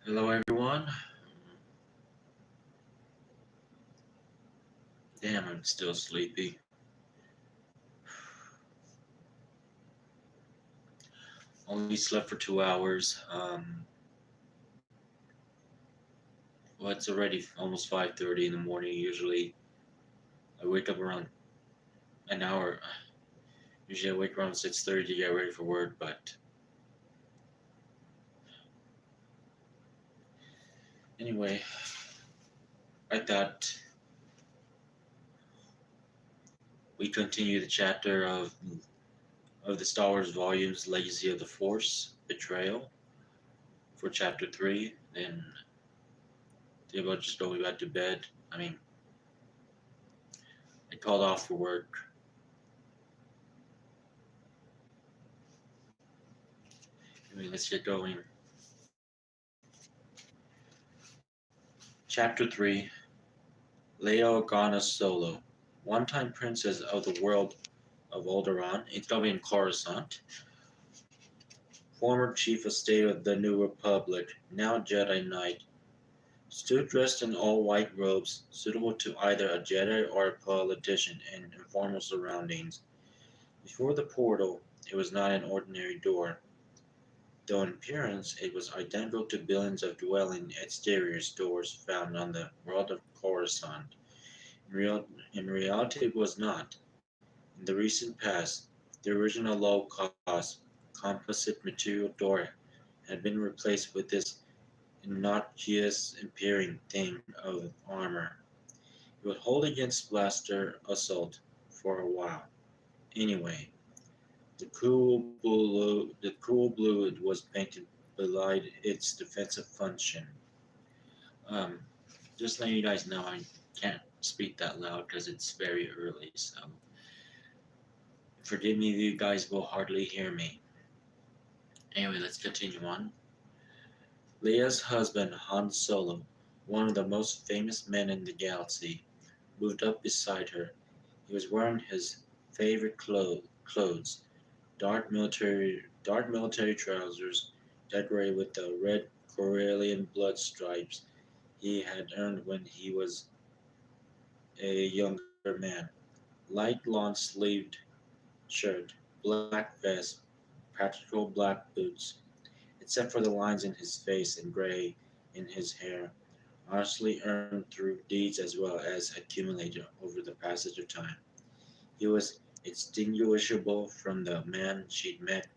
Hello, everyone. Damn, I'm still sleepy. Only slept for 2 hours. Well, it's already almost 5:30 in the morning. Usually, I wake up around an hour. Usually, I wake around 6:30 to get ready for work. But anyway, I thought we continue the chapter of the Star Wars volumes, Legacy of the Force, Betrayal, for chapter 3. Then think about just going back to bed. I mean, I called off for work. Let's get going. Chapter 3, Leia Organa Solo, one-time princess of the world of Alderaan, including Coruscant, former chief of state of the New Republic, now Jedi Knight, stood dressed in all-white robes, suitable to either a Jedi or a politician in informal surroundings. Before the portal, it was not an ordinary door, though in appearance it was identical to billions of dwelling exteriors doors found on the world of Coruscant. In reality, it was not. In the recent past, the original low-cost, composite material door had been replaced with this innocuous appearing thing of armor. It would hold against blaster assault for a while. Anyway, the cool blue it was painted belied its defensive function. Um, just letting you guys know, I can't speak that loud because it's very early, so forgive me if you guys will hardly hear me. Anyway, let's continue on. Leia's husband, Han Solo, one of the most famous men in the galaxy, moved up beside her. He was wearing his favorite clothes, dark military trousers decorated with the red Corellian blood stripes he had earned when he was a younger man. Light lawn-sleeved shirt, black vest, practical black boots, except for the lines in his face and gray in his hair, honestly earned through deeds as well as accumulated over the passage of time. He was extinguishable from the man she'd met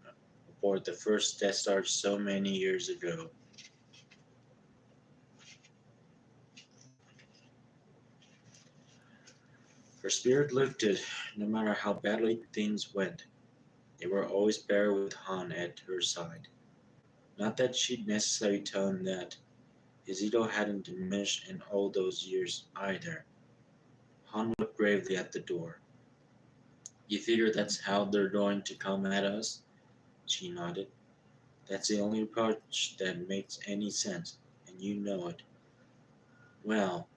aboard the first Death Star so many years ago. Her spirit lifted, no matter how badly things went. They were always better with Han at her side. Not that she'd necessarily tell him that. His ego hadn't diminished in all those years either. Han looked gravely at the door. "You figure that's how they're going to come at us?" She nodded. "That's the only approach that makes any sense, and you know it." "Well,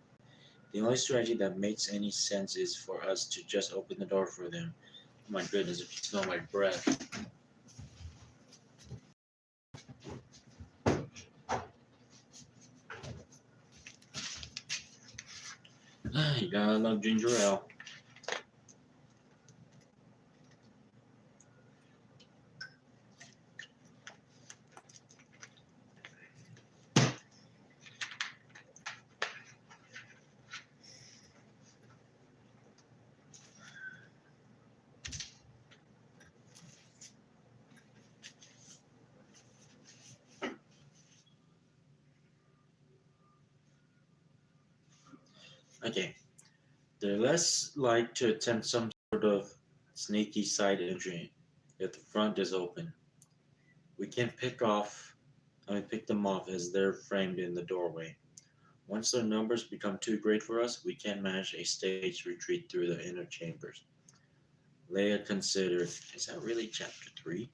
the only strategy that makes any sense is for us to just open the door for them." Oh my goodness, if you smell my breath. You gotta love ginger ale. Okay, they're less like to attempt some sort of sneaky side entry if the front is open. We can pick them off as they're framed in the doorway. Once their numbers become too great for us, we can manage a staged retreat through the inner chambers. Leia considered, is that really chapter 3?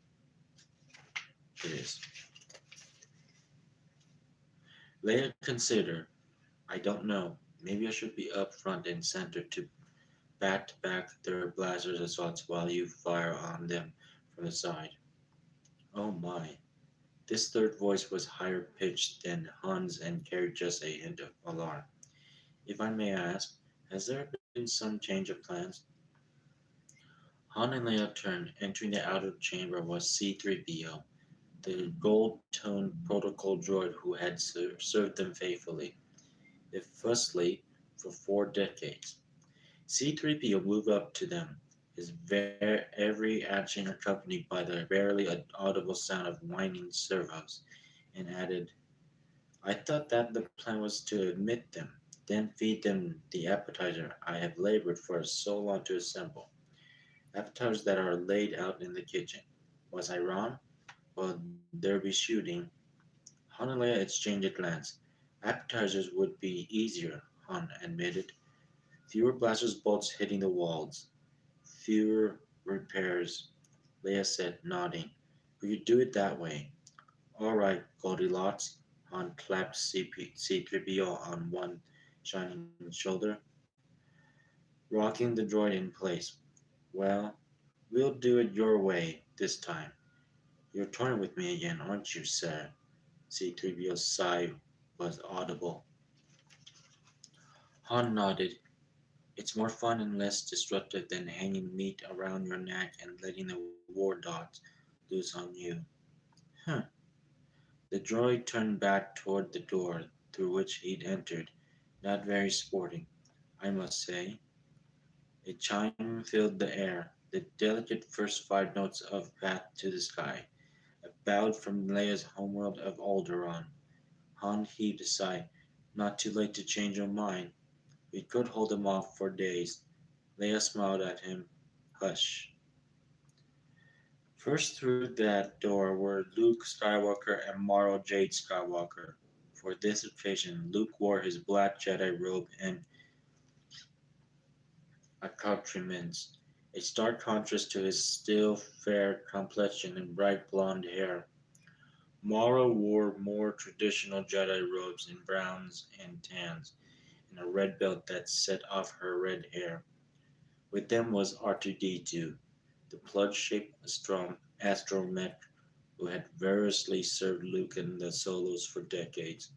It is. Leia considered, I don't know, maybe I should be up front and center to back their blasters assaults while you fire on them from the side. Oh my, This third voice was higher pitched than Han's and carried just a hint of alarm. If I may ask, has there been some change of plans? Han and Leia turned. Entering the outer chamber was C-3PO, the gold-toned protocol droid who had served them faithfully, if fussily, for 4 decades. C-3PO moved up to them, his every action accompanied by the barely audible sound of whining servos, and added, I thought that the plan was to admit them, then feed them the appetizer I have labored for so long to assemble. Appetizers that are laid out in the kitchen. Was I wrong? Will there be shooting? Han and Leia exchanged a glance. Appetizers would be easier, Han admitted. Fewer blasters bolts hitting the walls. Fewer repairs, Leia said, nodding. We could do it that way. All right, Goldilocks. Han clapped C-3PO on one shining shoulder, rocking the droid in place. Well, we'll do it your way this time. You're toying with me again, aren't you, sir? C-3PO's sigh was audible. Han nodded. It's more fun and less destructive than hanging meat around your neck and letting the war dogs loose on you. Huh. The droid turned back toward the door through which he'd entered, not very sporting, I must say. A chime filled the air, the delicate first 5 notes of Path to the Sky, a ballad from Leia's homeworld of Alderaan. Han heaved a sigh. Not too late to change your mind. We could hold them off for days. Leia smiled at him. Hush. First through that door were Luke Skywalker and Mara Jade Skywalker. For this occasion, Luke wore his black Jedi robe and accoutrements, a stark contrast to his still fair complexion and bright blonde hair. Mara wore more traditional Jedi robes in browns and tans, and a red belt that set off her red hair. With them was R2D2, the plug-shaped astromech who had variously served Luke in the solos for decades,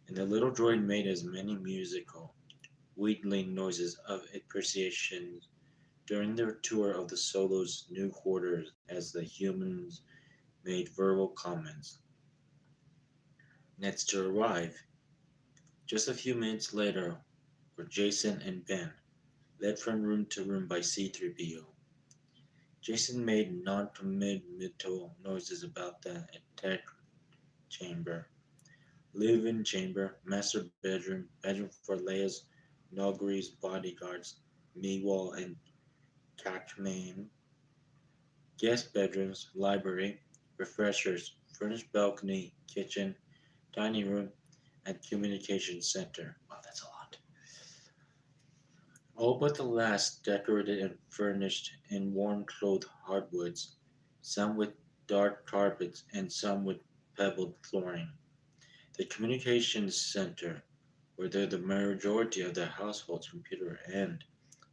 and the little droid made as many musical, wheedling noises of appreciation during their tour of the solos' new quarters as the humans made verbal comments. Next to arrive, just a few minutes later, were Jason and Ben, led from room to room by C-3PO. Jason made non-committal noises about the attack chamber, live-in chamber, master bedroom, bedroom for Leia's Nogri's bodyguards, Meewall and Cacmane, guest bedrooms, library, refreshers, furnished balcony, kitchen, dining room, and communication center. Wow, that's a lot. All but the last decorated and furnished in warm-cloth hardwoods, some with dark carpets and some with pebbled flooring. The communications center, where the majority of the household's computer and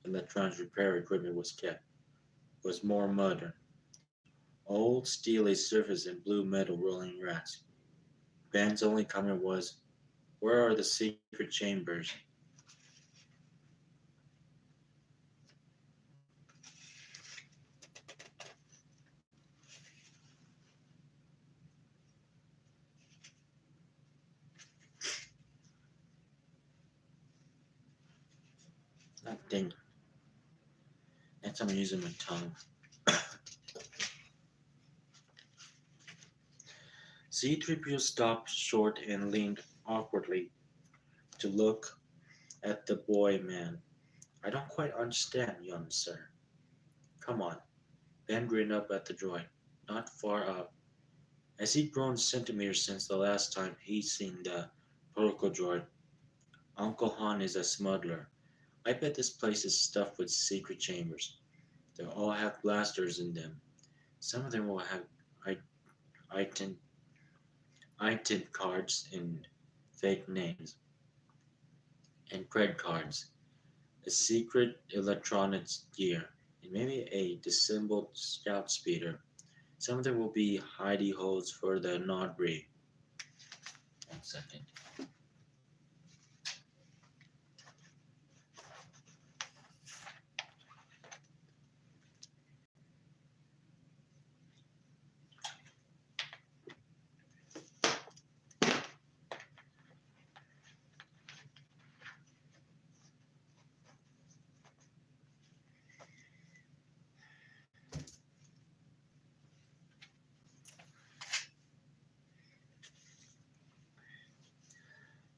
electronics repair equipment was kept, was more modern. Old steely surface and blue metal rolling racks. Ben's only comment was, where are the secret chambers? That thing. Next I'm using my tongue. C-3PO stopped short and leaned awkwardly to look at the boy man. I don't quite understand, young sir. Come on. Ben grinned up at the droid. Not far up. Has he grown centimeters since the last time he's seen the protocol droid? Uncle Han is a smuggler. I bet this place is stuffed with secret chambers. They'll all have blasters in them. Some of them will have item, item cards and fake names, and credit cards, a secret electronics gear, and maybe a disassembled scout speeder. Some of them will be hidey holes for the Nodri. 1 second.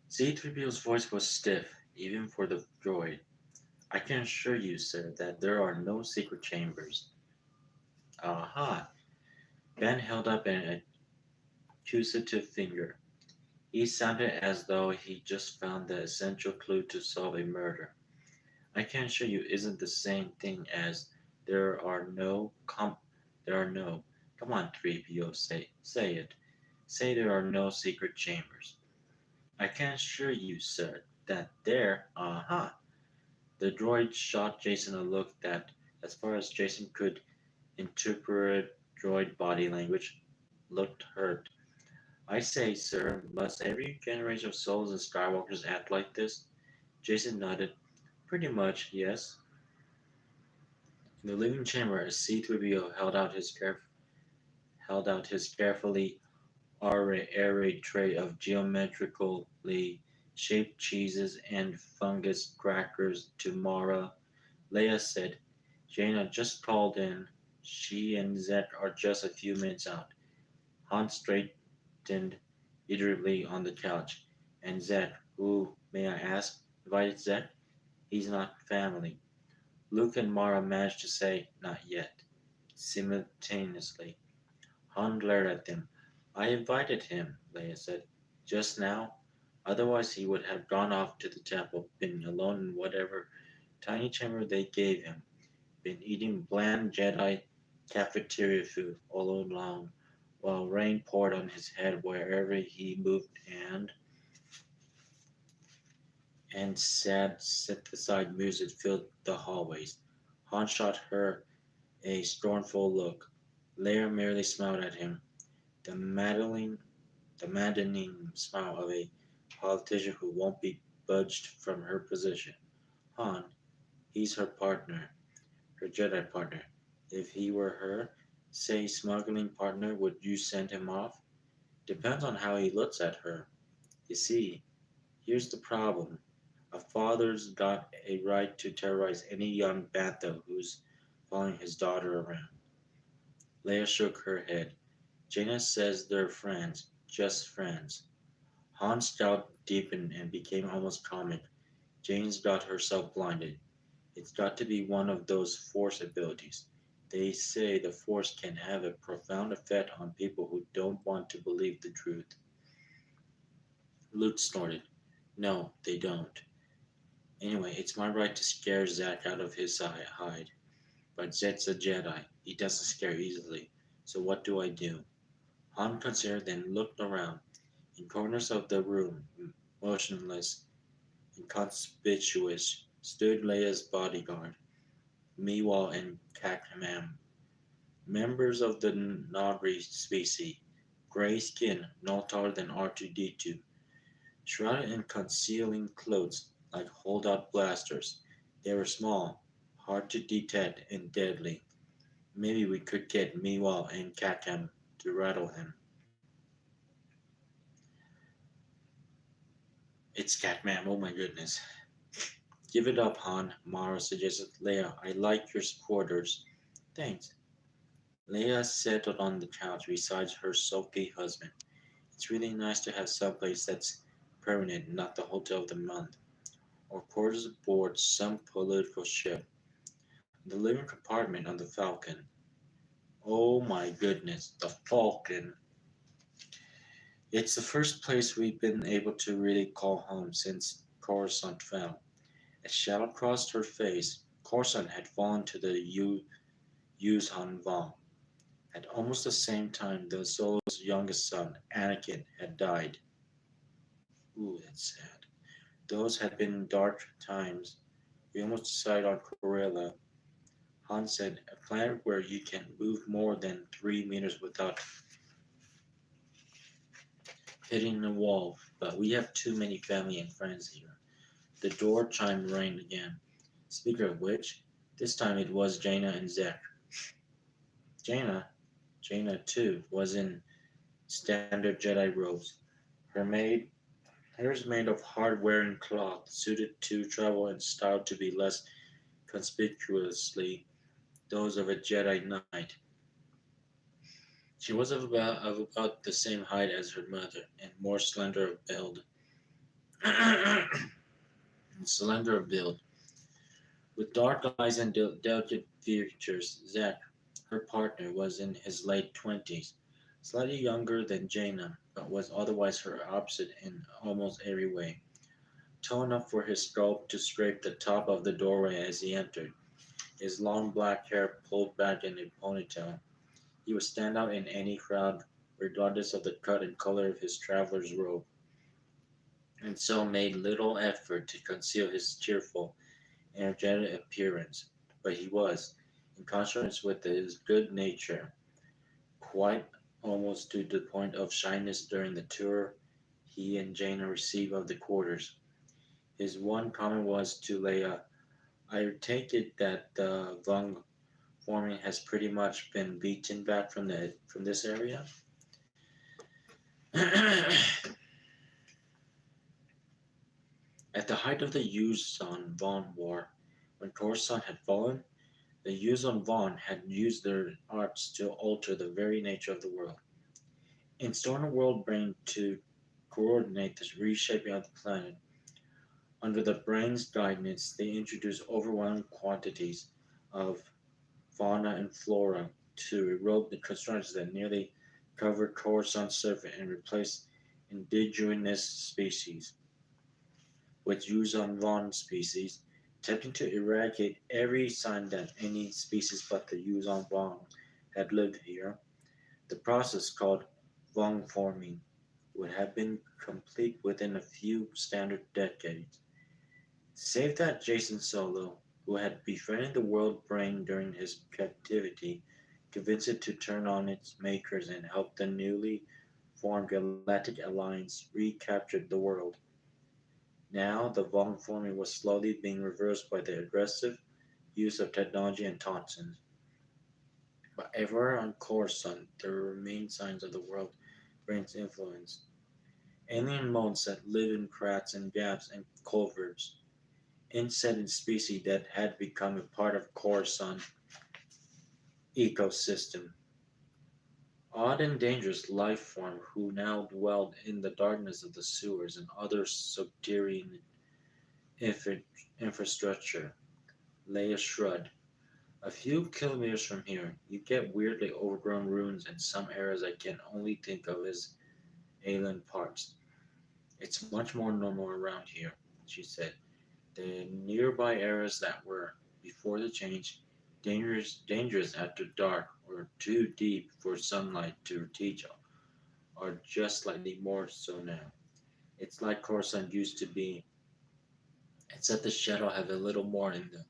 C-3PO's voice was stiff, even for the droid. I can assure you, sir, that there are no secret chambers. Aha! Ben held up an accusative finger. He sounded as though he just found the essential clue to solve a murder. I can assure you isn't the same thing as there are no there are no. Come on, 3PO, say it. Say there are no secret chambers. I can assure you, sir, that there, The droid shot Jason a look that, as far as Jason could interpret droid body language, looked hurt. I say, sir, must every generation of souls and Skywalkers act like this? Jason nodded. Pretty much, yes. In the living chamber, as C-3PO held out his carefully arrayed tray of geometrically shaped cheeses and fungus crackers to Mara, Leia said, Jaina just called in. She and Zek are just a few minutes out. Han straightened irritably on the couch. And Zek, who, may I ask, invited Zek? He's not family. Luke and Mara managed to say, not yet, simultaneously. Han glared at them. I invited him, Leia said. Just now. Otherwise he would have gone off to the temple, been alone in whatever tiny chamber they gave him, been eating bland Jedi cafeteria food all along, while rain poured on his head wherever he moved and sad synthesized music filled the hallways. Han shot her a scornful look. Leia merely smiled at him, the maddening smile of a politician who won't be budged from her position. Han, he's her partner, her Jedi partner. If he were her, say, smuggling partner, would you send him off? Depends on how he looks at her. You see, here's the problem. A father's got a right to terrorize any young bantha who's following his daughter around. Leia shook her head. Jaina says they're friends, just friends. Han's doubt deepened and became almost comic. Jane's got herself blinded. It's got to be one of those force abilities. They say the force can have a profound effect on people who don't want to believe the truth. Luke snorted. No, they don't. Anyway, it's my right to scare Zack out of his hide. But Zed's a Jedi. He doesn't scare easily. So what do I do? Han considered, then looked around. In corners of the room, motionless, inconspicuous, stood Leia's bodyguard, Meewal and Kakmam, members of the Nodri species, gray skin, no taller than R2-D2, shrouded in concealing clothes like holdout blasters. They were small, hard to detect, and deadly. Maybe we could get Meewal and Kakam to rattle him. It's Catman, oh my goodness. Give it up, Han, Mara suggested. Leia, I like your supporters. Thanks. Leia settled on the couch beside her sulky husband. It's really nice to have someplace that's permanent, not the hotel of the month, or quarters aboard some political ship. The living compartment on the Falcon. Oh my goodness, the Falcon. It's the first place we've been able to really call home since Coruscant fell. A shadow crossed her face. Coruscant had fallen to the Yuzhan Vong. At almost the same time, the Solo's youngest son, Anakin, had died. Ooh, that's sad. Those had been dark times. We almost decided on Corella. Han said, a planet where you can move more than 3 meters without hitting a wall, but we have too many family and friends here. The door chime rang again. Speaker of which, this time it was Jaina and Zek. Jaina, Jaina too, was in standard Jedi robes. Her maid, hers made of hard-wearing cloth, suited to travel and styled to be less conspicuously those of a Jedi Knight. She was of about the same height as her mother, and more slender of build. slender of build, with dark eyes and delicate features. Zack, her partner, was in his late twenties, slightly younger than Jaina, but was otherwise her opposite in almost every way. Tall enough for his scalp to scrape the top of the doorway as he entered, his long black hair pulled back in a ponytail. He would stand out in any crowd, regardless of the cut and color of his traveler's robe, and so made little effort to conceal his cheerful, energetic appearance. But he was, in contrast with his good nature, quite almost to the point of shyness during the tour he and Jaina received of the quarters. His one comment was to Leia, I take it that the Vung forming has pretty much been beaten back from this area? At the height of the Yuzon Von War, when Coruscant had fallen, the Yuzon Von had used their arts to alter the very nature of the world. Installing a world brain to coordinate the reshaping of the planet, under the brain's guidance, they introduced overwhelming quantities of fauna and flora to erode the constructions that nearly covered Coruscant's surface and replace indigenous species with Yuzon Von species, attempting to eradicate every sign that any species but the Yuzon Von had lived here. The process, called Von forming, would have been complete within a few standard decades. Save that Jason Solo, who had befriended the world brain during his captivity, convinced it to turn on its makers and help the newly formed Galactic Alliance recapture the world. Now, the Vong forming was slowly being reversed by the aggressive use of technology and toxins. But everywhere on Coruscant, there remained signs of the world brain's influence. Alien modes that live in cracks and gaps and culverts, insect and species that had become a part of Coruscant ecosystem. Odd and dangerous life form who now dwelled in the darkness of the sewers and other subterranean infra- infrastructure. Leia shrugged. A few kilometers from here, you get weirdly overgrown ruins in some areas I can only think of as alien parts. It's much more normal around here, she said. The nearby areas that were, before the change, dangerous after dark or too deep for sunlight to reach are just slightly more so now. It's like Coruscant used to be, except the shadow have a little more in them.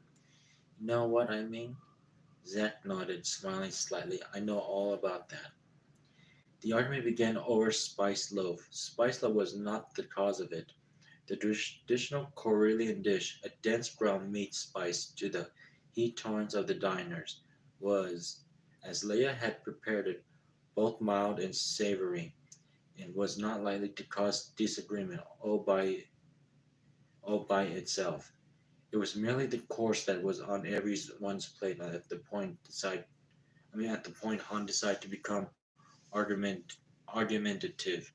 You know what I mean? Zack nodded, smiling slightly. I know all about that. The argument began over spiced loaf. Spiced loaf was not the cause of it. The traditional Corellian dish, a dense ground meat spiced to the heat tolerance of the diners, was, as Leia had prepared it, both mild and savory, and was not likely to cause disagreement all by itself. It was merely the course that was on everyone's plate at the point Han decided to become argumentative.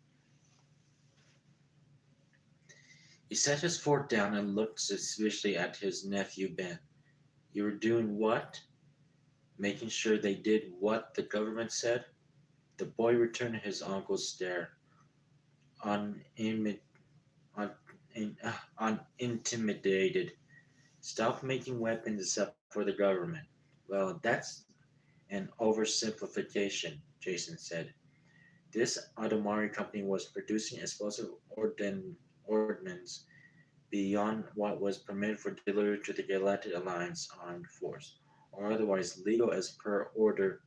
He set his fork down and looked suspiciously at his nephew Ben. You were doing what? Making sure they did what the government said? The boy returned his uncle's stare, unimi- un, unintimidated. Stop making weapons except for the government. Well, that's an oversimplification, Jason said. This Adomari company was producing explosive ordnance beyond what was permitted for delivery to the Galactic Alliance Armed Force. or otherwise legal as per Order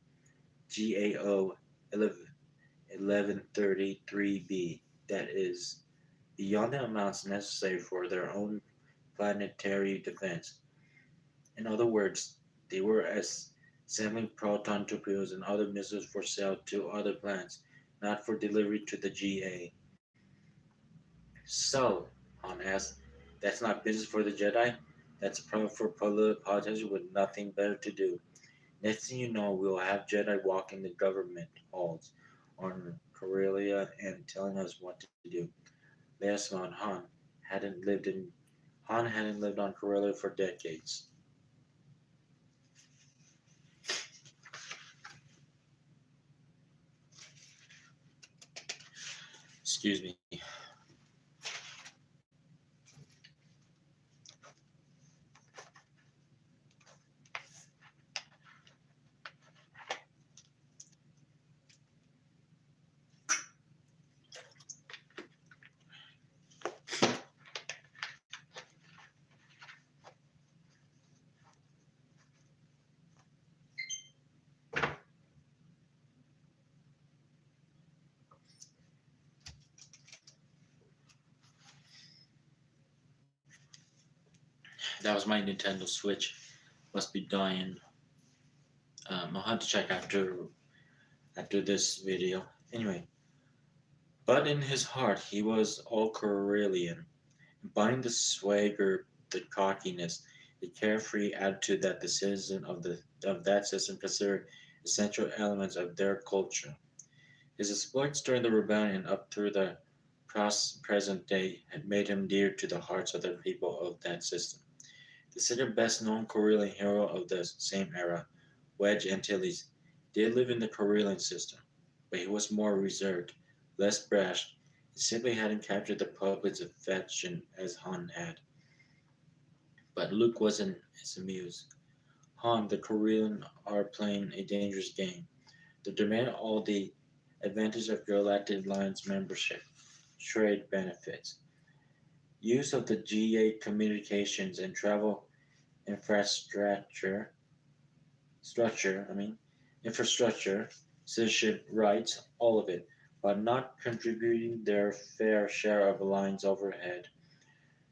GAO 1133B, that is, beyond the amounts necessary for their own planetary defense. In other words, they were assembling proton torpedoes and other missiles for sale to other planets, not for delivery to the GA. So, Han asked, that's not business for the Jedi? That's a problem for politicians with nothing better to do. Next thing you know, we'll have Jedi walking the government halls on Corellia and telling us what to do. Leia smiled. Han hadn't lived on Corellia for decades. Excuse me. That was my Nintendo Switch. Must be dying. I'll have to check after this video. Anyway, but in his heart he was all Corellian, embodying the swagger, the cockiness, the carefree attitude that the citizen of that system considered essential elements of their culture. His exploits during the rebellion and up through the present day had made him dear to the hearts of the people of that system. The second best known Corellian hero of the same era, Wedge Antilles, did live in the Corellian system, but he was more reserved, less brash, and simply hadn't captured the public's affection as Han had. But Luke wasn't as amused. Han, the Corellian, are playing a dangerous game. They demand all the advantage of Galactic Alliance membership, trade benefits, use of the GA communications and travel infrastructure, structure, I mean, infrastructure, citizenship rights, all of it, but not contributing their fair share of Alliance overhead.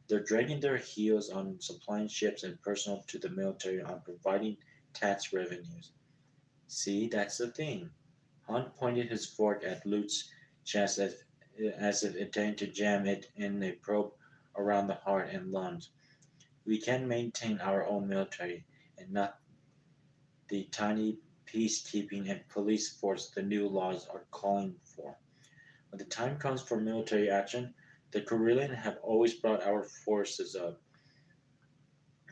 They're dragging their heels on supplying ships and personnel to the military on providing tax revenues. See, that's the thing. Hunt pointed his fork at Luke's chest as if intending to jam it in a probe around the heart and lungs. We can maintain our own military and not the tiny peacekeeping and police force the new laws are calling for. When the time comes for military action, the Corellian have always brought our forces up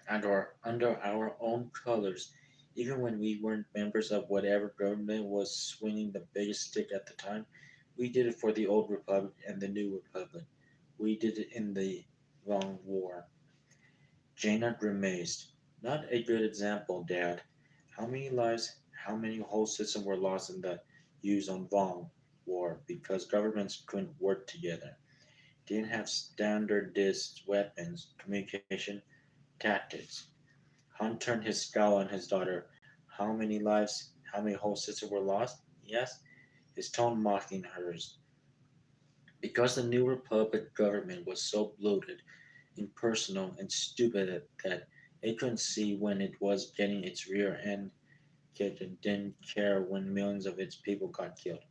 under our own colors, even when we weren't members of whatever government was swinging the biggest stick at the time. We did it for the old republic and the new republic. We did it in the long war. Jaina grimaced. Not a good example, Dad. How many lives, how many whole systems were lost in the Yuzon Vong war because governments couldn't work together? Didn't have standardized weapons, communication, tactics. Hunt turned his scowl on his daughter. How many lives, how many whole systems were lost? Yes, his tone mocking hers. Because the New Republic government was so bloated, impersonal, and stupid that it couldn't see when it was getting its rear end kicked and didn't care when millions of its people got killed.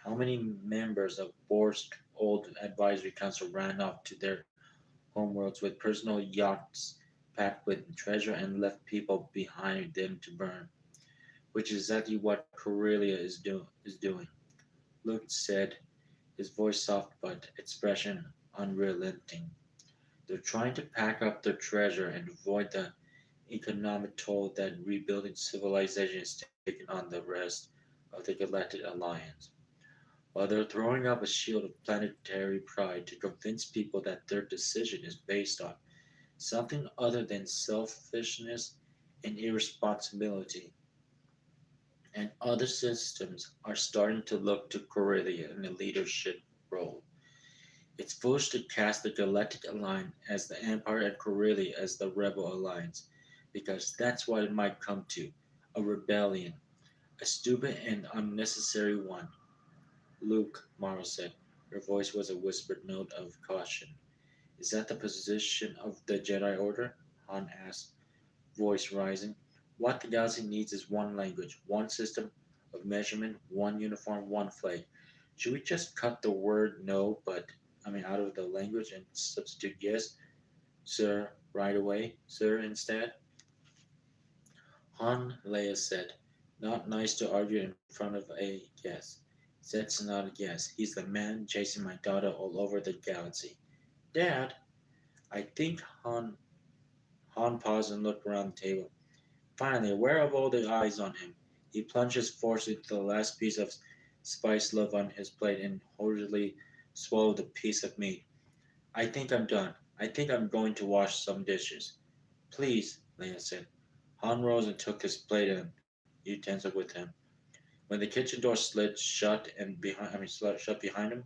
How many members of Borsk's old advisory council ran off to their homeworlds with personal yachts packed with treasure and left people behind them to burn? Which is exactly what Corellia is doing. Luke said, his voice soft but expression unrelenting. They're trying to pack up their treasure and avoid the economic toll that rebuilding civilization is taking on the rest of the Galactic Alliance. While they're throwing up a shield of planetary pride to convince people that their decision is based on something other than selfishness and irresponsibility. And other systems are starting to look to Corellia in a leadership role. It's foolish to cast the Galactic Alliance as the Empire and Corellia as the Rebel Alliance. because that's what it might come to, a rebellion, a stupid and unnecessary one. Luke, Mara said. Her voice was a whispered note of caution. Is that the position of the Jedi Order? Han asked, voice rising. What the galaxy needs is one language, one system of measurement, one uniform, one flag. Should we just cut the word no, out of the language and substitute yes, sir, right away, sir, instead? Han, Leia said. Not nice to argue in front of a guest. Zed's not a guest. He's the man chasing my daughter all over the galaxy. Dad, I think Han paused and looked around the table. Finally, aware of all the eyes on him, he plunged his force into the last piece of spiced loaf on his plate and hurriedly swallowed the piece of meat. I think I'm done. I think I'm going to wash some dishes. Please, Leia said. Han rose and took his plate and utensil with him. When the kitchen door slid shut behind him,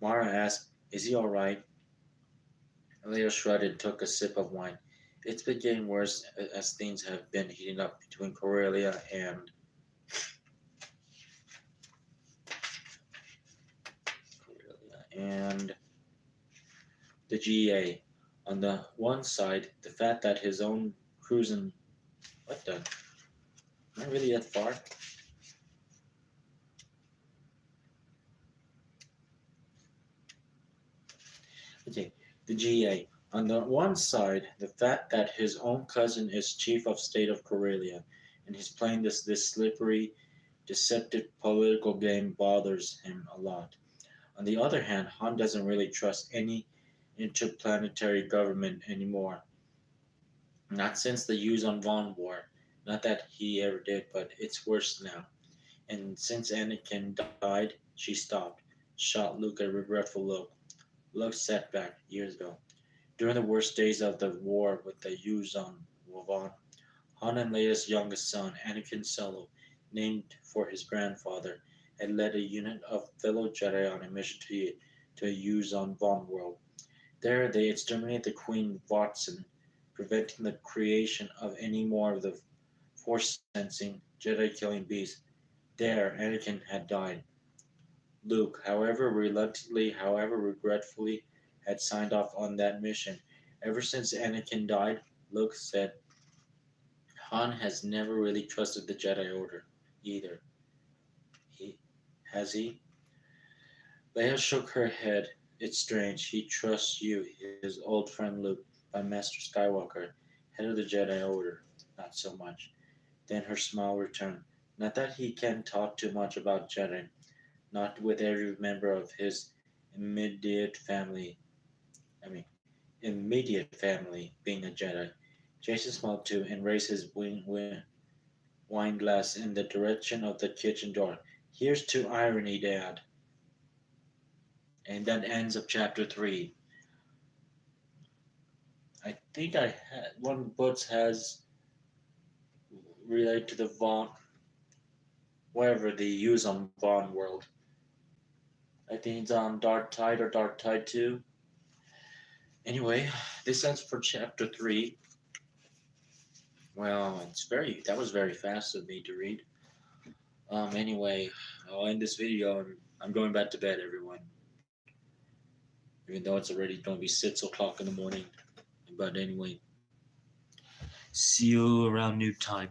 Mara asked, "Is he all right?" Leo shrugged and took a sip of wine. It's been getting worse as things have been heating up between Corellia and the GA. On the one side, the fact that his own cruising. What the? Am I really that far? Okay, the GA. On the one side, the fact that his own cousin is chief of state of Corellia, and he's playing this slippery, deceptive political game bothers him a lot. On the other hand, Han doesn't really trust any interplanetary government anymore. Not since the Yuzon Vaughn War. Not that he ever did, but it's worse now. And since Anakin died, she stopped. Shot Luke a regretful look. Luke sat back years ago. During the worst days of the war with the Yuzon Vaughn, Han and Leia's youngest son, Anakin Solo, named for his grandfather, had led a unit of fellow Jedi on a mission to a Yuzon Vaughn world. There, they exterminated the Queen Watson, preventing the creation of any more of the force-sensing, Jedi-killing beasts. There, Anakin had died. Luke, however reluctantly, however regretfully, had signed off on that mission. Ever since Anakin died, Luke said, Han has never really trusted the Jedi Order, either. He has he? Leia shook her head. It's strange. He trusts you, his old friend Luke, but Master Skywalker, head of the Jedi Order, not so much. Then her smile returned. Not that he can talk too much about Jedi, not with every member of his immediate family. I mean, immediate family being a Jedi. Jason smiled too and raised his wine glass in the direction of the kitchen door. Here's to irony, Dad. And that ends of chapter 3. I think I had one book has related to the Vaughn, whatever they use on Vaughn World. I think it's on Dark Tide or Dark Tide 2. Anyway, this ends for chapter 3. Well, that was very fast of me to read. Anyway, I'll end this video. I'm going back to bed, everyone. Even though it's already going to be 6 o'clock in the morning. But anyway, see you around noon time.